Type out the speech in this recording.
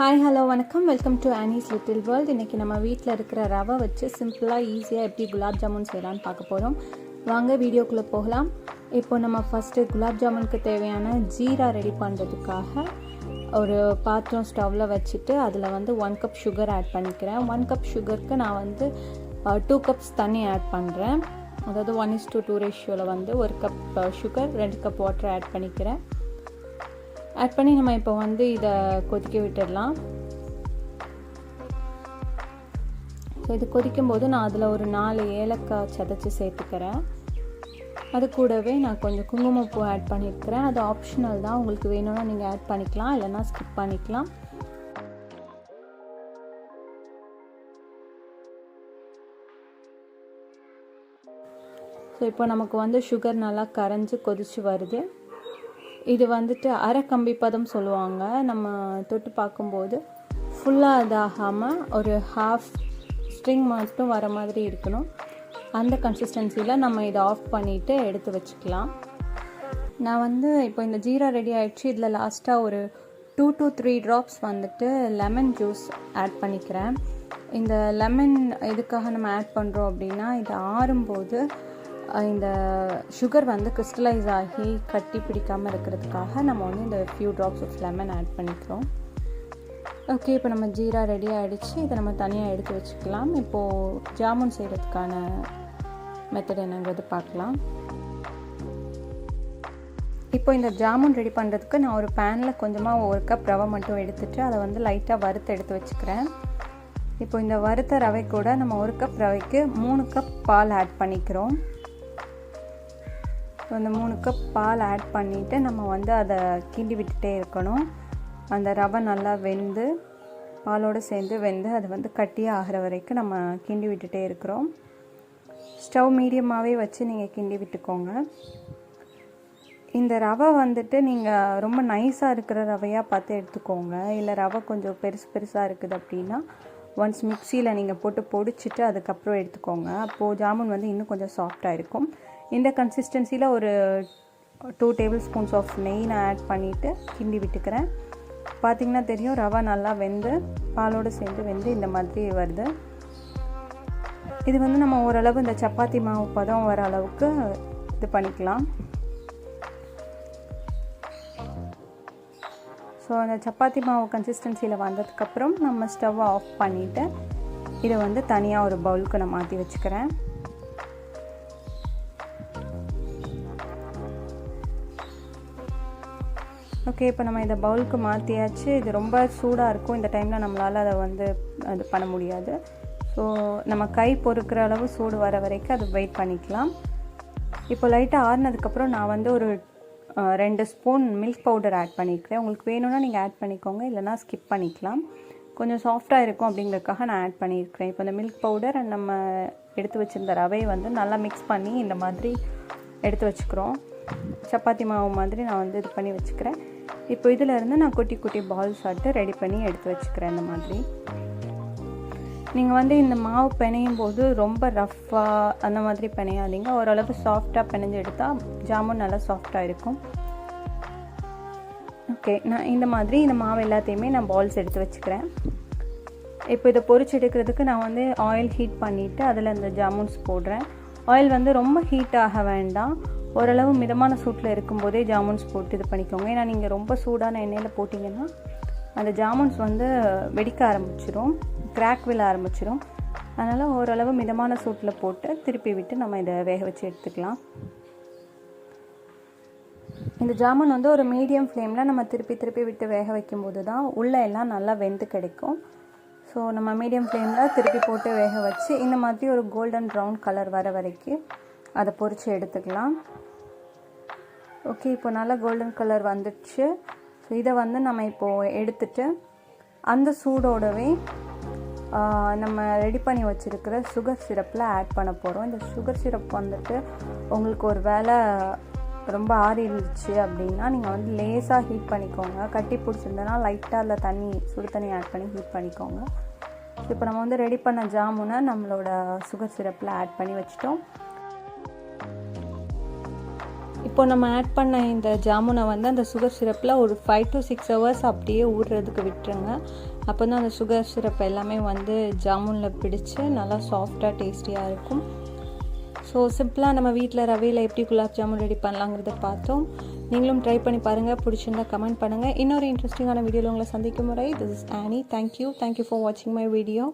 Hi hello வணக்கம், welcome to Annie's little world. இன்றைக்கி நம்ம வீட்டில் இருக்கிற ரவை வச்சு சிம்பிளாக ஈஸியாக எப்படி குலாப் ஜாமுன் செய்யலான்னு பார்க்க போகிறோம். வாங்க வீடியோக்குள்ளே போகலாம். இப்போ நம்ம ஃபஸ்ட்டு குலாப் ஜாமுனுக்கு தேவையான ஜீரா ரெடி பண்ணுறதுக்காக ஒரு பாத்திரம் ஸ்டவ்வில் வச்சுட்டு அதில் 1 கப் சுகர் ஆட் பண்ணிக்கிறேன். 1 கப் சுகருக்கு நான் 2 கப்ஸ் தண்ணி ஆட் பண்ணுறேன். அதாவது 1:2 ரேஷியோவில் 1 cup sugar 2 cup water add பண்ணிக்கிறேன். ஆட் பண்ணி நம்ம இப்போ இதை கொதிக்க விட்டுடலாம். ஸோ இது கொதிக்கும்போது நான் அதில் ஒரு 4 ஏலக்காய் சதைச்சி சேர்த்துக்கிறேன். அது கூடவே நான் கொஞ்சம் குங்குமப்பூ ஆட் பண்ணியிருக்கிறேன். அது ஆப்ஷனல் தான், உங்களுக்கு வேணும்னா நீங்கள் ஆட் பண்ணிக்கலாம், இல்லைன்னா ஸ்கிப் பண்ணிக்கலாம். ஸோ இப்போ நமக்கு சுகர் நல்லா கரைஞ்சி கொதிச்சு வருது. இது அரை கம்பி பதம் சொல்லுவாங்க. நம்ம தொட்டு பார்க்கும்போது ஃபுல்லாக இதாகாமல் ஒரு ஹாஃப் ஸ்ட்ரிங் மட்டும் வர மாதிரி இருக்கணும். அந்த கன்சிஸ்டன்சியில் நம்ம இதை ஆஃப் பண்ணிவிட்டு எடுத்து வச்சுக்கலாம். நான் இப்போ இந்த ஜீரா ரெடி ஆகிடுச்சு. இதில் லாஸ்ட்டாக ஒரு 2 to 3 drops lemon juice add பண்ணிக்கிறேன். இந்த லெமன் எதுக்காக நம்ம ஆட் பண்ணுறோம் அப்படின்னா, இது ஆறும்போது இந்த சுகர் கிறிஸ்டலைஸ் ஆகி கட்டி பிடிக்காமல் இருக்கிறதுக்காக நம்ம இந்த few drops of lemon add பண்ணிக்கிறோம். ஓகே, இப்போ நம்ம ஜீரா ரெடி ஆகிடுச்சு. இதை நம்ம தனியாக எடுத்து வச்சுக்கலாம். இப்போது ஜாமுன் செய்கிறதுக்கான மெத்தட் என்னங்கிறது பார்க்கலாம். இப்போ இந்த ஜாமுன் ரெடி பண்ணுறதுக்கு நான் ஒரு பேனில் கொஞ்சமாக 1 கப் ரவை மட்டும் எடுத்துகிட்டு அதை லைட்டாக வறுத்து எடுத்து வச்சுக்கிறேன். இப்போ இந்த வறுத்த ரவை கூட நம்ம 1 கப் ரவைக்கு 3 கப் பால் ஆட் பண்ணிக்கிறோம். ஸோ அந்த 3 கப் பால் ஆட் பண்ணிவிட்டு நம்ம அதை கிண்டி விட்டுட்டே இருக்கணும். அந்த ரவை நல்லா வெந்து பாலோடு சேர்ந்து வெந்து அது கட்டியாக ஆகிற வரைக்கும் நம்ம கிண்டி விட்டுட்டே இருக்கிறோம். ஸ்டவ் மீடியமாகவே வச்சு நீங்கள் கிண்டி விட்டுக்கோங்க. இந்த ரவை நீங்கள் ரொம்ப நைஸாக இருக்கிற ரவையாக பார்த்து எடுத்துக்கோங்க. இல்லை ரவை கொஞ்சம் பெருசாக இருக்குது அப்படின்னா ஒன்ஸ் மிக்சியில் நீங்கள் போட்டு பொடிச்சிட்டு அதுக்கப்புறம் எடுத்துக்கோங்க. அப்போது ஜாமுன் இன்னும் கொஞ்சம் சாஃப்டாக இருக்கும். இந்த கன்சிஸ்டன்சியில் ஒரு 2 டேபிள் ஸ்பூன்ஸ் ஆஃப் நெய் நான் ஆட் பண்ணிவிட்டு கிண்டி விட்டுக்கிறேன். பார்த்திங்கன்னா தெரியும், ரவை நல்லா வெந்து பாலோடு சேர்ந்து வெந்து இந்த மாதிரி வருது. இது நம்ம ஓரளவு இந்த சப்பாத்தி மாவு பதம் வர அளவுக்கு இது பண்ணிக்கலாம். ஸோ அந்த சப்பாத்தி மாவு கன்சிஸ்டன்சியில் வந்ததுக்கப்புறம் நம்ம ஸ்டவ்வை ஆஃப் பண்ணிவிட்டு இதை தனியாக ஒரு பவுலுக்கு நான் மாற்றி வச்சுக்கிறேன். ஓகே, இப்போ நம்ம இதை பவுலுக்கு மாற்றியாச்சு. இது ரொம்ப சூடாக இருக்கும். இந்த டைமில் நம்மளால் அதை அது பண்ண முடியாது. ஸோ நம்ம கை பொறுக்கிற அளவு சூடு வர வரைக்கும் அது வெயிட் பண்ணிக்கலாம். இப்போ லைட்டாக ஆறுனதுக்கப்புறம் நான் ஒரு 2 ஸ்பூன் மில்க் பவுடர் ஆட் பண்ணிக்கிறேன். உங்களுக்கு வேணும்னா நீங்கள் ஆட் பண்ணிக்கோங்க, இல்லைனா ஸ்கிப் பண்ணிக்கலாம். கொஞ்சம் சாஃப்டாக இருக்கும் அப்படிங்கிறதுக்காக நான் ஆட் பண்ணியிருக்கிறேன். இப்போ இந்த மில்க் பவுடர் அண்ட் நம்ம எடுத்து வச்சுருந்த ரவையை நல்லா மிக்ஸ் பண்ணி இந்த மாதிரி எடுத்து வச்சுக்கிறோம். சப்பாத்தி மாவு மாதிரி நான் இது பண்ணி வச்சுக்கிறேன். இப்போ இதிலேருந்து நான் குட்டி குட்டி பால்ஸ் ரெடி பண்ணி எடுத்து வச்சுக்கிறேன். இந்த மாதிரி நீங்கள் இந்த மாவு பிணையும் போது ரொம்ப ரஃப்பாக அந்த மாதிரி பிணையாதீங்க. ஓரளவு சாஃப்டாக பிணைஞ்சு எடுத்தால் ஜாமுன் நல்லா சாஃப்டாக இருக்கும். ஓகே, நான் இந்த மாதிரி இந்த மாவு எல்லாத்தையுமே நான் பால்ஸ் எடுத்து வச்சுக்கிறேன். இப்போ இதை பொரிச்சு எடுக்கிறதுக்கு நான் ஆயில் ஹீட் பண்ணிவிட்டு அதில் இந்த ஜாமுன்ஸ் போடுறேன். ஆயில் ரொம்ப ஹீட் ஆக வேண்டாம். ஓரளவு மிதமான சூட்டில் இருக்கும்போதே ஜாமுன்ஸ் போட்டு இது பண்ணிக்கோங்க. ஏன்னா நீங்கள் ரொம்ப சூடான எண்ணெயில் போட்டிங்கன்னா அந்த ஜாமுன்ஸ் வெடிக்க ஆரம்பிச்சிடும், கிராக் விழ ஆரம்பிச்சிடும். அதனால் ஓரளவு மிதமான சூட்டில் போட்டு திருப்பி விட்டு நம்ம இதை வேக வச்சு எடுத்துக்கலாம். இந்த ஜாமுன் ஒரு மீடியம் ஃப்ளேமில் நம்ம திருப்பி விட்டு வேக வைக்கும்போது தான் உள்ளே எல்லாம் நல்லா வெந்து கிடைக்கும். ஸோ நம்ம மீடியம் ஃப்ளேமில் திருப்பி போட்டு வேக வச்சு இந்த மாதிரி ஒரு கோல்டன் ப்ரௌன் கலர் வர வரைக்கும் அதை பொரித்து எடுத்துக்கலாம். ஓகே, இப்போ நல்லா கோல்டன் கலர் வந்துடுச்சு. ஸோ இதை நம்ம இப்போது எடுத்துட்டு அந்த சூடோடவே நம்ம ரெடி பண்ணி வச்சுருக்கிற சுகர் சிரப்பில் ஆட் பண்ண போகிறோம். இந்த சுகர் சிரப் உங்களுக்கு ஒரு வேளை ரொம்ப ஆறி இருந்துச்சு அப்படின்னா நீங்கள் லேஸாக ஹீட் பண்ணிக்கோங்க. கட்டி பிடிச்சிருந்தனா லைட்டாக அதில் சுடு தண்ணி ஆட் பண்ணி ஹீட் பண்ணிக்கோங்க. இப்போ நம்ம ரெடி பண்ண ஜாமுனை நம்மளோட சுகர் சிரப்பில் ஆட் பண்ணி வச்சிட்டோம். இப்போ நம்ம ஆட் பண்ண இந்த ஜாமுனை அந்த சுகர் சிரப்பில் ஒரு 5 to 6 ஹவர்ஸ் அப்படியே ஊறுறதுக்கு விட்டுருங்க. அப்போ தான் அந்த சுகர் சிரப் எல்லாமே வந்து ஜாமுனில் பிடிச்சு நல்லா சாஃப்டாக டேஸ்டியாக இருக்கும். ஸோ சிம்பிளாக நம்ம வீட்டில் ரவையில் எப்படி குலாப் ஜாமுன் ரெடி பண்ணலாங்கிறத பார்த்தோம். நீங்களும் ட்ரை பண்ணி பாருங்கள். பிடிச்சிருந்தா கமெண்ட் பண்ணுங்கள். இன்னொரு இன்ட்ரெஸ்டிங்கான வீடியோவில் உங்களை சந்திக்கும் முறை this is Annie. Thank you for வாட்சிங் மை வீடியோ.